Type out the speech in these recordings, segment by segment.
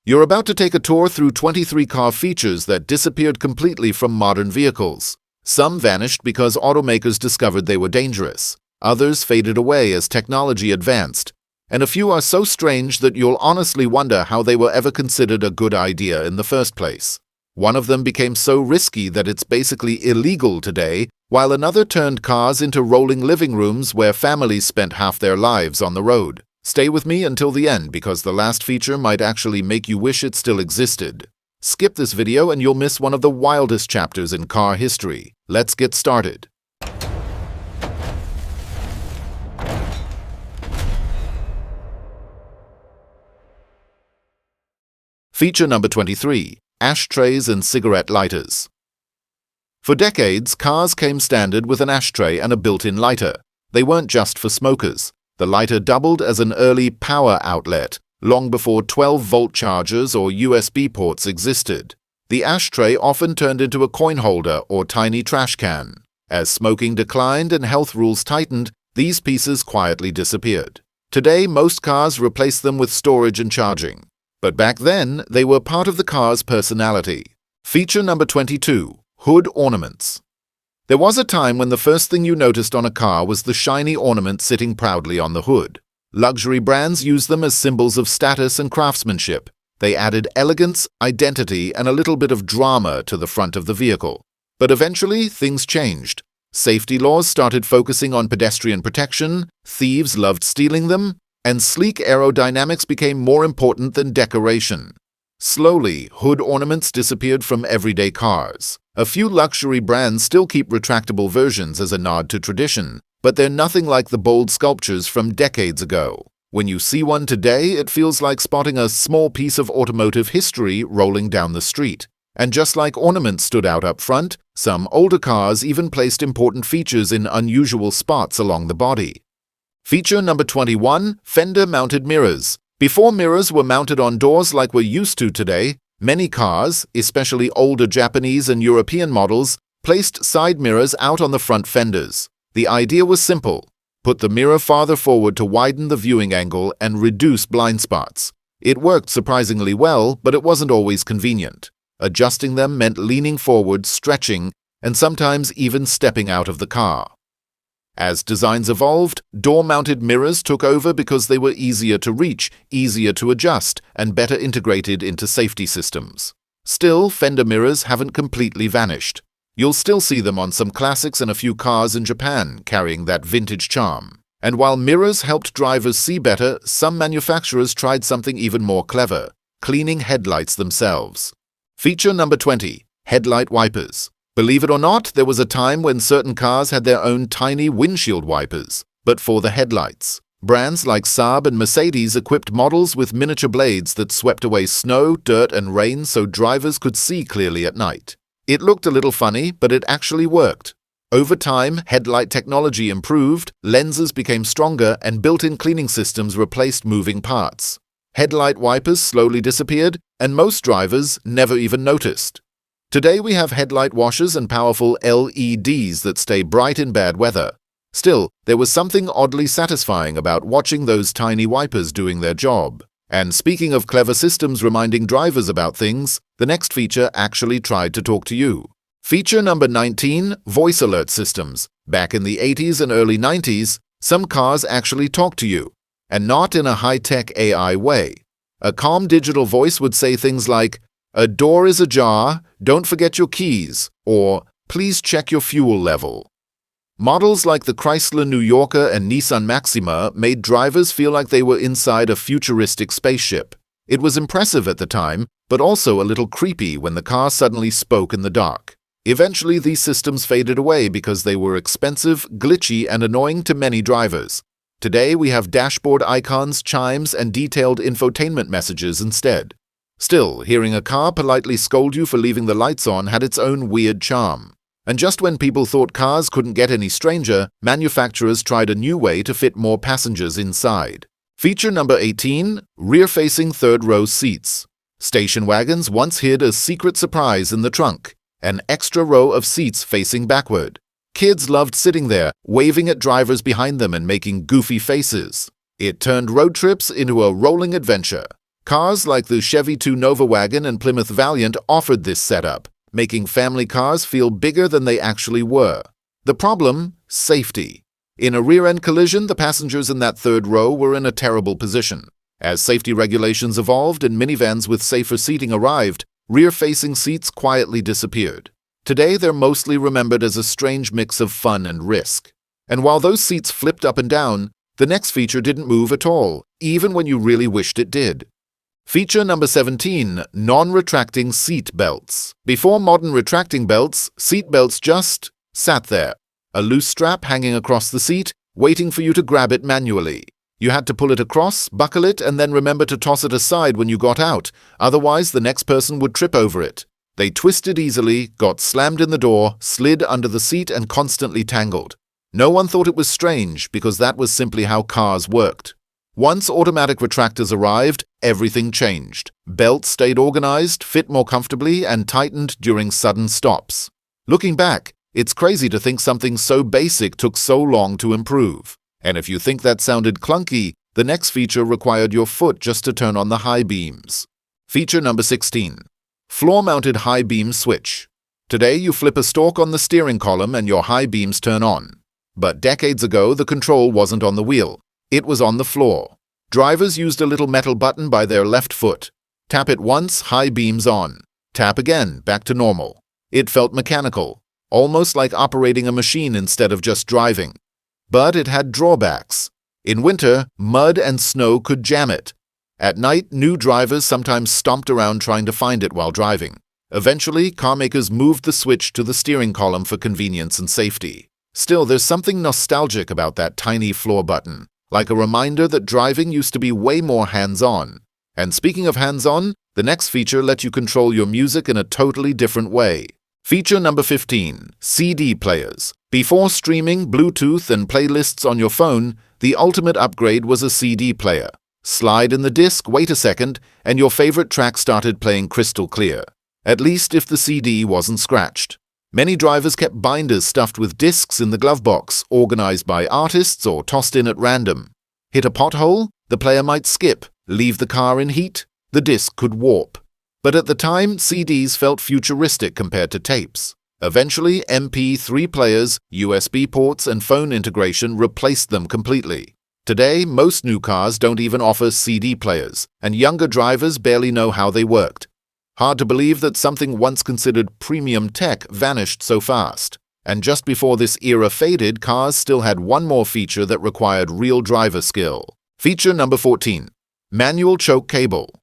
You're about to take a tour through 23 car features that disappeared completely from modern vehicles. Some vanished because automakers discovered they were dangerous. Others faded away as technology advanced. And a few are so strange that you'll honestly wonder how they were ever considered a good idea in the first place. One of them became so risky that it's basically illegal today, while another turned cars into rolling living rooms where families spent half their lives on the road. Stay with me until the end because the last feature might actually make you wish it still existed. Skip this video and you'll miss one of the wildest chapters in car history. Let's get started. Feature number 23. Ashtrays and cigarette lighters. For decades, cars came standard with an ashtray and a built-in lighter. They weren't just for smokers. The lighter doubled as an early power outlet, long before 12-volt chargers or USB ports existed. The ashtray often turned into a coin holder or tiny trash can. As smoking declined and health rules tightened, these pieces quietly disappeared. Today, most cars replace them with storage and charging. But back then, they were part of the car's personality. Feature number 22. Hood ornaments. There was a time when the first thing you noticed on a car was the shiny ornament sitting proudly on the hood. Luxury brands used them as symbols of status and craftsmanship. They added elegance, identity, and a little bit of drama to the front of the vehicle. But eventually, things changed. Safety laws started focusing on pedestrian protection, thieves loved stealing them, and sleek aerodynamics became more important than decoration. Slowly, hood ornaments disappeared from everyday cars. A few luxury brands still keep retractable versions as a nod to tradition, but they're nothing like the bold sculptures from decades ago. When you see one today, it feels like spotting a small piece of automotive history rolling down the street. And just like ornaments stood out up front, some older cars even placed important features in unusual spots along the body. Feature number 21. Fender-mounted mirrors. Before mirrors were mounted on doors like we're used to today, many cars, especially older Japanese and European models, placed side mirrors out on the front fenders. The idea was simple. Put the mirror farther forward to widen the viewing angle and reduce blind spots. It worked surprisingly well, but it wasn't always convenient. Adjusting them meant leaning forward, stretching, and sometimes even stepping out of the car. As designs evolved, door-mounted mirrors took over because they were easier to reach, easier to adjust, and better integrated into safety systems. Still, fender mirrors haven't completely vanished. You'll still see them on some classics and a few cars in Japan, carrying that vintage charm. And while mirrors helped drivers see better, some manufacturers tried something even more clever: cleaning headlights themselves. Feature number 20. Headlight wipers. Believe it or not, there was a time when certain cars had their own tiny windshield wipers, but for the headlights. Brands like Saab and Mercedes equipped models with miniature blades that swept away snow, dirt, and rain so drivers could see clearly at night. It looked a little funny, but it actually worked. Over time, headlight technology improved, lenses became stronger, and built-in cleaning systems replaced moving parts. Headlight wipers slowly disappeared, and most drivers never even noticed. Today we have headlight washers and powerful LEDs that stay bright in bad weather. Still, there was something oddly satisfying about watching those tiny wipers doing their job. And speaking of clever systems reminding drivers about things, the next feature actually tried to talk to you. Feature number 19. Voice alert systems. Back in the 80s and early 90s, some cars actually talked to you, and not in a high-tech AI way. A calm digital voice would say things like, "A door is ajar, don't forget your keys," or "Please check your fuel level." Models like the Chrysler New Yorker and Nissan Maxima made drivers feel like they were inside a futuristic spaceship. It was impressive at the time, but also a little creepy when the car suddenly spoke in the dark. Eventually, these systems faded away because they were expensive, glitchy, and annoying to many drivers. Today, we have dashboard icons, chimes, and detailed infotainment messages instead. Still, hearing a car politely scold you for leaving the lights on had its own weird charm. And just when people thought cars couldn't get any stranger, manufacturers tried a new way to fit more passengers inside. Feature number 18. Rear-facing third-row seats. Station wagons once hid a secret surprise in the trunk: an extra row of seats facing backward. Kids loved sitting there, waving at drivers behind them and making goofy faces. It turned road trips into a rolling adventure. Cars like the Chevy 2 Nova wagon and Plymouth Valiant offered this setup, making family cars feel bigger than they actually were. The problem? Safety. In a rear-end collision, the passengers in that third row were in a terrible position. As safety regulations evolved and minivans with safer seating arrived, rear-facing seats quietly disappeared. Today, they're mostly remembered as a strange mix of fun and risk. And while those seats flipped up and down, the next feature didn't move at all, even when you really wished it did. Feature number 17, non-retracting seat belts. Before modern retracting belts, seat belts just sat there, a loose strap hanging across the seat, waiting for you to grab it manually. You had to pull it across, buckle it, and then remember to toss it aside when you got out, otherwise the next person would trip over it. They twisted easily, got slammed in the door, slid under the seat, and constantly tangled. No one thought it was strange because that was simply how cars worked. Once automatic retractors arrived, everything changed. Belts stayed organized, fit more comfortably, and tightened during sudden stops. Looking back, it's crazy to think something so basic took so long to improve. And if you think that sounded clunky, the next feature required your foot just to turn on the high beams. Feature number 16. Floor-mounted high beam switch. Today you flip a stalk on the steering column and your high beams turn on. But decades ago, the control wasn't on the wheel. It was on the floor. Drivers used a little metal button by their left foot. Tap it once, high beams on. Tap again, back to normal. It felt mechanical, almost like operating a machine instead of just driving. But it had drawbacks. In winter, mud and snow could jam it. At night, new drivers sometimes stomped around trying to find it while driving. Eventually, carmakers moved the switch to the steering column for convenience and safety. Still, there's something nostalgic about that tiny floor button, like a reminder that driving used to be way more hands-on. And speaking of hands-on, the next feature lets you control your music in a totally different way. Feature number 15, CD players. Before streaming, Bluetooth, and playlists on your phone, the ultimate upgrade was a CD player. Slide in the disc, wait a second, and your favorite track started playing crystal clear. At least if the CD wasn't scratched. Many drivers kept binders stuffed with discs in the glove box, organized by artists or tossed in at random. Hit a pothole, the player might skip. Leave the car in heat, the disc could warp. But at the time, CDs felt futuristic compared to tapes. Eventually, MP3 players, USB ports, and phone integration replaced them completely. Today, most new cars don't even offer CD players, and younger drivers barely know how they worked. Hard to believe that something once considered premium tech vanished so fast. And just before this era faded, cars still had one more feature that required real driver skill. Feature number 14. Manual choke cable.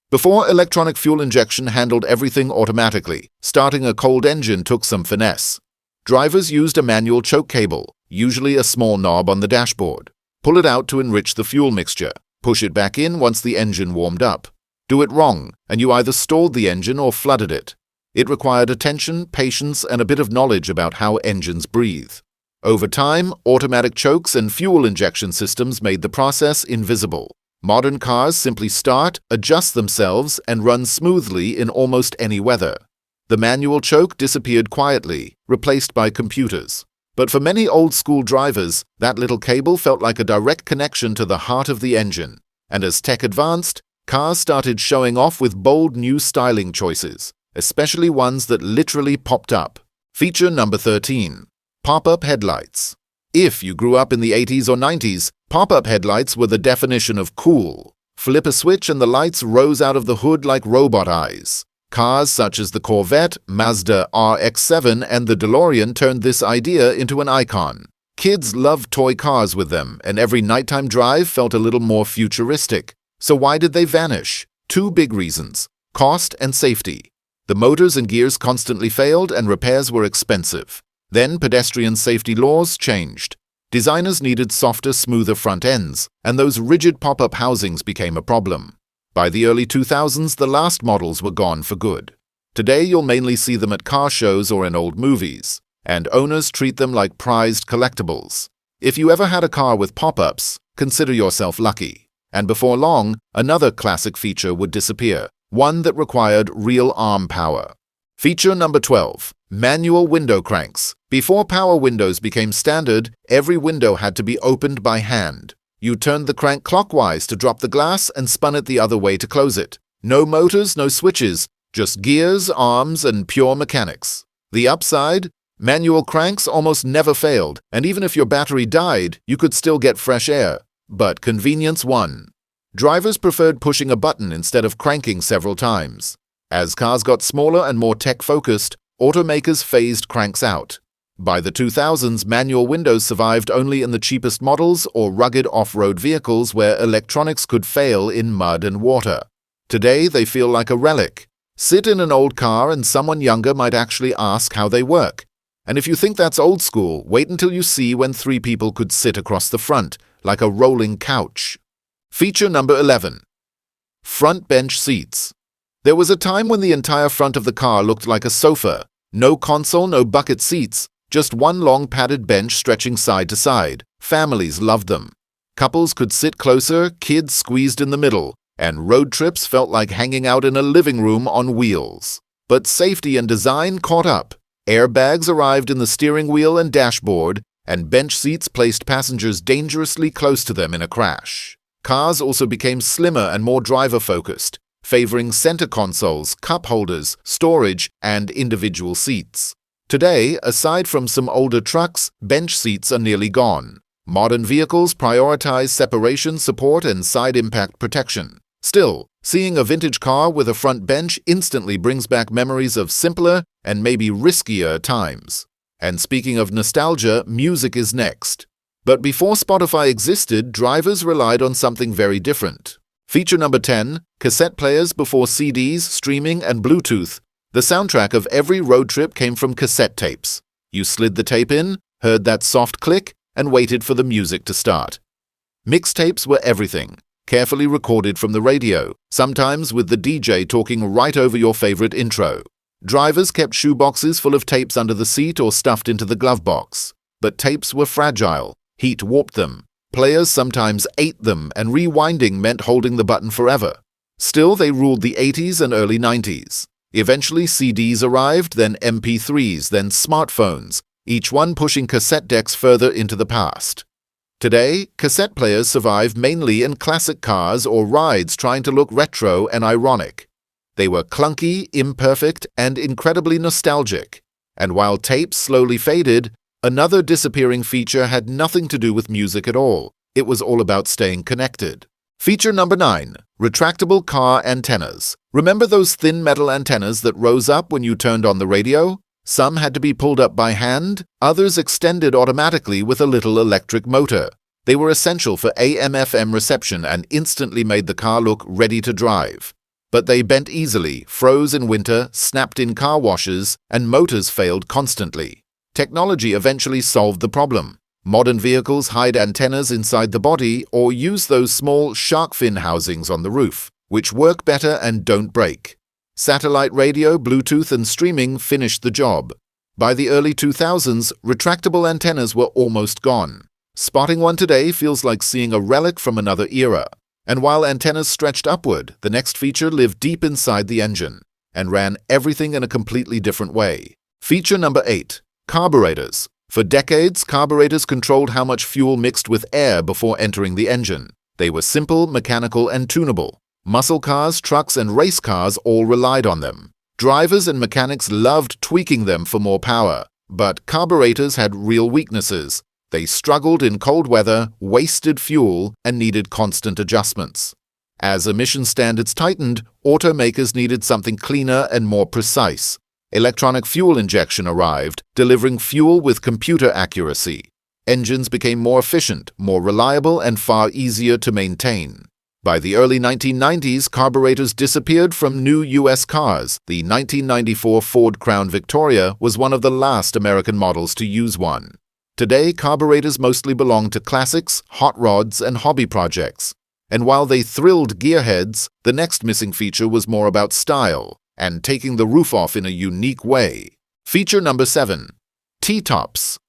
Before electronic fuel injection handled everything automatically, starting a cold engine took some finesse. Drivers used a manual choke cable, usually a small knob on the dashboard. Pull it out to enrich the fuel mixture. Push it back in once the engine warmed up. Do it wrong, and you either stalled the engine or flooded it. It required attention, patience, and a bit of knowledge about how engines breathe. Over time, automatic chokes and fuel injection systems made the process invisible. Modern cars simply start, adjust themselves, and run smoothly in almost any weather. The manual choke disappeared quietly, replaced by computers. But for many old-school drivers, that little cable felt like a direct connection to the heart of the engine. And as tech advanced, cars started showing off with bold new styling choices, especially ones that literally popped up. Feature number 13. Pop-up headlights. If you grew up in the 80s or 90s, pop-up headlights were the definition of cool. Flip a switch and the lights rose out of the hood like robot eyes. Cars such as the Corvette, Mazda RX-7, and the DeLorean turned this idea into an icon. Kids loved toy cars with them, and every nighttime drive felt a little more futuristic. So why did they vanish? Two big reasons: cost and safety. The motors and gears constantly failed and repairs were expensive. Then pedestrian safety laws changed. Designers needed softer, smoother front ends, and those rigid pop-up housings became a problem. By the early 2000s, the last models were gone for good. Today, you'll mainly see them at car shows or in old movies, and owners treat them like prized collectibles. If you ever had a car with pop-ups, consider yourself lucky. And before long, another classic feature would disappear, one that required real arm power. Feature number 12. Manual window cranks. Before power windows became standard, every window had to be opened by hand. You turned the crank clockwise to drop the glass and spun it the other way to close it. No motors, no switches, just gears, arms, and pure mechanics. The upside? Manual cranks almost never failed, and even if your battery died, you could still get fresh air. But convenience won. Drivers preferred pushing a button instead of cranking several times. As cars got smaller and more tech-focused, automakers phased cranks out. By the 2000s, manual windows survived only in the cheapest models or rugged off-road vehicles where electronics could fail in mud and water. Today, they feel like a relic. Sit in an old car and someone younger might actually ask how they work. And if you think that's old school, wait until you see when 3 people could sit across the front, like a rolling couch. Feature number 11. Front bench seats. There was a time when the entire front of the car looked like a sofa. No console, no bucket seats, just one long padded bench stretching side to side. Families loved them. Couples could sit closer, kids squeezed in the middle, and road trips felt like hanging out in a living room on wheels. But safety and design caught up. Airbags arrived in the steering wheel and dashboard, and bench seats placed passengers dangerously close to them in a crash. Cars also became slimmer and more driver-focused, favoring center consoles, cup holders, storage, and individual seats. Today, aside from some older trucks, bench seats are nearly gone. Modern vehicles prioritize separation support and side impact protection. Still, seeing a vintage car with a front bench instantly brings back memories of simpler and maybe riskier times. And speaking of nostalgia, music is next. But before Spotify existed, drivers relied on something very different. Feature number 10, cassette players before CDs, streaming, and Bluetooth. The soundtrack of every road trip came from cassette tapes. You slid the tape in, heard that soft click, and waited for the music to start. Mixtapes were everything. Carefully recorded from the radio, sometimes with the DJ talking right over your favorite intro. Drivers kept shoeboxes full of tapes under the seat or stuffed into the glove box. But tapes were fragile. Heat warped them. Players sometimes ate them, and rewinding meant holding the button forever. Still, they ruled the 80s and early 90s. Eventually, CDs arrived, then MP3s, then smartphones, each one pushing cassette decks further into the past. Today, cassette players survive mainly in classic cars or rides trying to look retro and ironic. They were clunky, imperfect, and incredibly nostalgic. And while tapes slowly faded, another disappearing feature had nothing to do with music at all. It was all about staying connected. Feature number 9. Retractable car antennas. Remember those thin metal antennas that rose up when you turned on the radio? Some had to be pulled up by hand, others extended automatically with a little electric motor. They were essential for AM/FM reception and instantly made the car look ready to drive. But they bent easily, froze in winter, snapped in car washes, and motors failed constantly. Technology eventually solved the problem. Modern vehicles hide antennas inside the body or use those small shark fin housings on the roof, which work better and don't break. Satellite radio, Bluetooth, and streaming finished the job. By the early 2000s, retractable antennas were almost gone. Spotting one today feels like seeing a relic from another era. And while antennas stretched upward, the next feature lived deep inside the engine and ran everything in a completely different way. Feature number 8. Carburetors. For decades, carburetors controlled how much fuel mixed with air before entering the engine. They were simple, mechanical, and tunable. Muscle cars, trucks, and race cars all relied on them. Drivers and mechanics loved tweaking them for more power, but carburetors had real weaknesses. They struggled in cold weather, wasted fuel, and needed constant adjustments. As emission standards tightened, automakers needed something cleaner and more precise. Electronic fuel injection arrived, delivering fuel with computer accuracy. Engines became more efficient, more reliable, and far easier to maintain. By the early 1990s, carburetors disappeared from new U.S. cars. The 1994 Ford Crown Victoria was one of the last American models to use one. Today, carburetors mostly belong to classics, hot rods, and hobby projects. And while they thrilled gearheads, the next missing feature was more about style and taking the roof off in a unique way. Feature number 7. T-tops.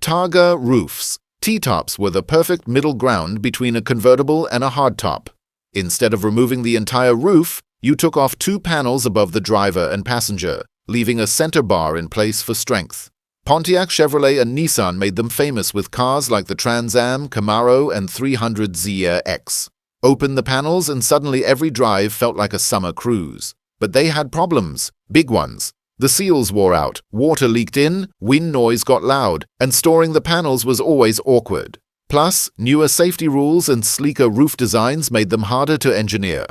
Targa roofs. T-tops were the perfect middle ground between a convertible and a hardtop. Instead of removing the entire roof, you took off 2 panels above the driver and passenger, leaving a center bar in place for strength. Pontiac, Chevrolet, and Nissan made them famous with cars like the Trans Am, Camaro, and 300Z X. Open the panels and suddenly every drive felt like a summer cruise. But they had problems, big ones. The seals wore out, water leaked in, wind noise got loud, and storing the panels was always awkward. Plus, newer safety rules and sleeker roof designs made them harder to engineer.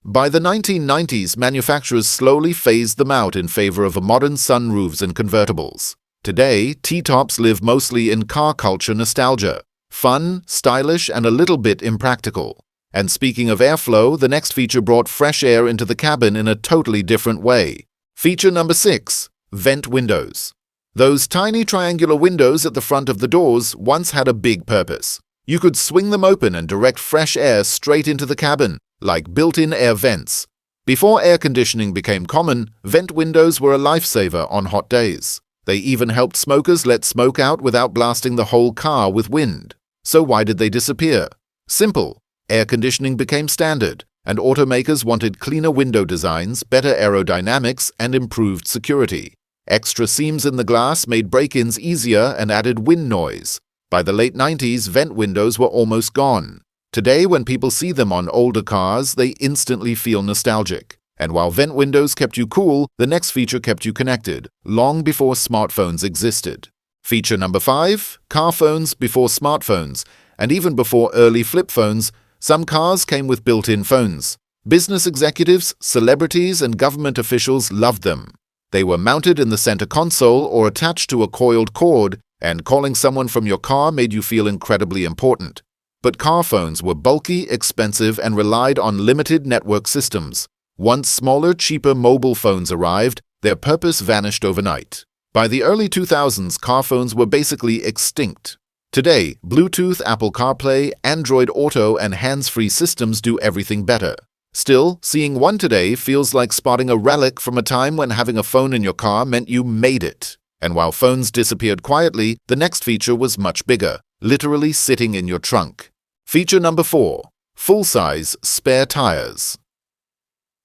By the 1990s, manufacturers slowly phased them out in favor of modern sunroofs and convertibles. Today, T-tops live mostly in car culture nostalgia. Fun, stylish, and a little bit impractical. And speaking of airflow, the next feature brought fresh air into the cabin in a totally different way. Feature number 6. Vent windows. Those tiny triangular windows at the front of the doors once had a big purpose. You could swing them open and direct fresh air straight into the cabin, like built-in air vents. Before air conditioning became common, vent windows were a lifesaver on hot days. They even helped smokers let smoke out without blasting the whole car with wind. So why did they disappear? Simple. Air conditioning became standard, and automakers wanted cleaner window designs, better aerodynamics, and improved security. Extra seams in the glass made break-ins easier and added wind noise. By the late 90s, vent windows were almost gone. Today, when people see them on older cars, they instantly feel nostalgic. And while vent windows kept you cool, the next feature kept you connected, long before smartphones existed. Feature number 5. Car phones before smartphones, and even before early flip phones, some cars came with built-in phones. Business executives, celebrities, and government officials loved them. They were mounted in the center console or attached to a coiled cord, and calling someone from your car made you feel incredibly important. But car phones were bulky, expensive, and relied on limited network systems. Once smaller, cheaper mobile phones arrived, their purpose vanished overnight. By the early 2000s, car phones were basically extinct. Today, Bluetooth, Apple CarPlay, Android Auto, and hands-free systems do everything better. Still, seeing one today feels like spotting a relic from a time when having a phone in your car meant you made it. And while phones disappeared quietly, the next feature was much bigger, literally sitting in your trunk. Feature number 4. Full-size spare tires.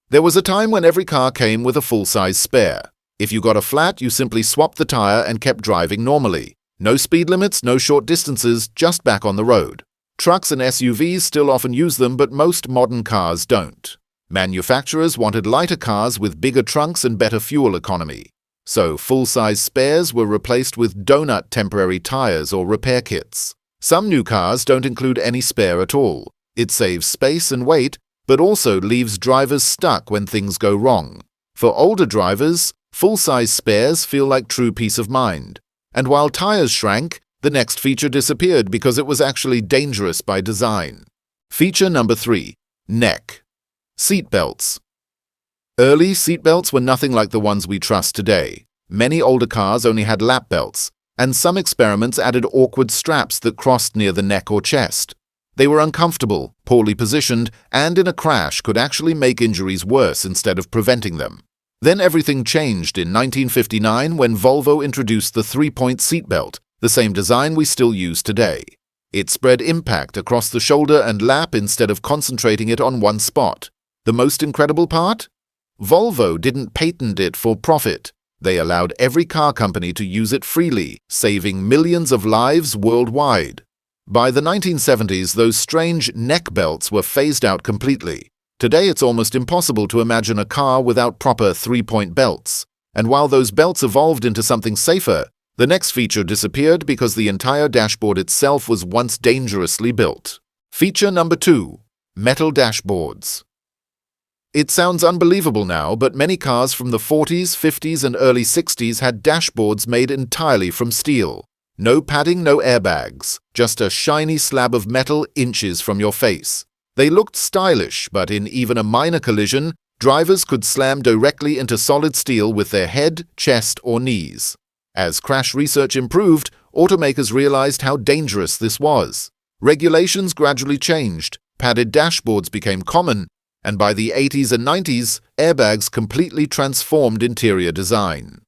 There was a time when every car came with a full-size spare. If you got a flat, you simply swapped the tire and kept driving normally. No speed limits, no short distances, just back on the road. Trucks and SUVs still often use them, but most modern cars don't. Manufacturers wanted lighter cars with bigger trunks and better fuel economy. So full-size spares were replaced with donut temporary tires or repair kits. Some new cars don't include any spare at all. It saves space and weight, but also leaves drivers stuck when things go wrong. For older drivers, full-size spares feel like true peace of mind. And while tires shrank, the next feature disappeared because it was actually dangerous by design. Feature number 3. Neck. Seatbelts. Early seatbelts were nothing like the ones we trust today. Many older cars only had lap belts, and some experiments added awkward straps that crossed near the neck or chest. They were uncomfortable, poorly positioned, and in a crash could actually make injuries worse instead of preventing them. Then everything changed in 1959 when Volvo introduced the 3-point seatbelt, the same design we still use today. It spread impact across the shoulder and lap instead of concentrating it on one spot. The most incredible part? Volvo didn't patent it for profit. They allowed every car company to use it freely, saving millions of lives worldwide. By the 1970s, those strange neck belts were phased out completely. Today, it's almost impossible to imagine a car without proper 3-point belts. And while those belts evolved into something safer, the next feature disappeared because the entire dashboard itself was once dangerously built. Feature number 2. Metal dashboards. It sounds unbelievable now, but many cars from the 40s, 50s, and early 60s had dashboards made entirely from steel. No padding, no airbags, just a shiny slab of metal inches from your face. They looked stylish, but in even a minor collision, drivers could slam directly into solid steel with their head, chest, or knees. As crash research improved, automakers realized how dangerous this was. Regulations gradually changed, padded dashboards became common, and by the 80s and 90s, airbags completely transformed interior design.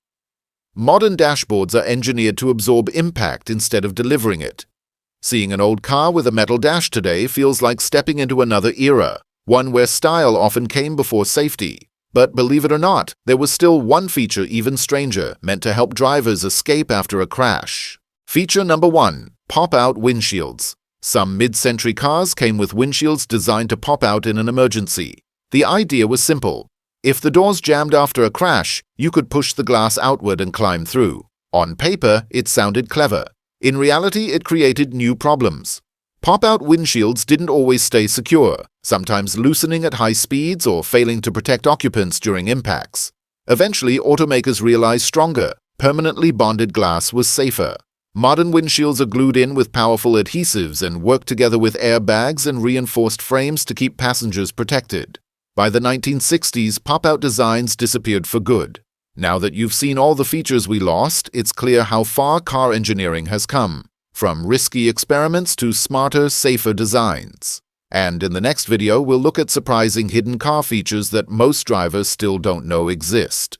Modern dashboards are engineered to absorb impact instead of delivering it. Seeing an old car with a metal dash today feels like stepping into another era, one where style often came before safety. But believe it or not, there was still one feature even stranger, meant to help drivers escape after a crash. Feature number 1. Pop-out windshields. Some mid-century cars came with windshields designed to pop out in an emergency. The idea was simple. If the doors jammed after a crash, you could push the glass outward and climb through. On paper, it sounded clever. In reality, it created new problems. Pop-out windshields didn't always stay secure, sometimes loosening at high speeds or failing to protect occupants during impacts. Eventually, automakers realized stronger, permanently bonded glass was safer. Modern windshields are glued in with powerful adhesives and work together with airbags and reinforced frames to keep passengers protected. By the 1960s, pop-out designs disappeared for good. Now that you've seen all the features we lost, it's clear how far car engineering has come, from risky experiments to smarter, safer designs. And in the next video, we'll look at surprising hidden car features that most drivers still don't know exist.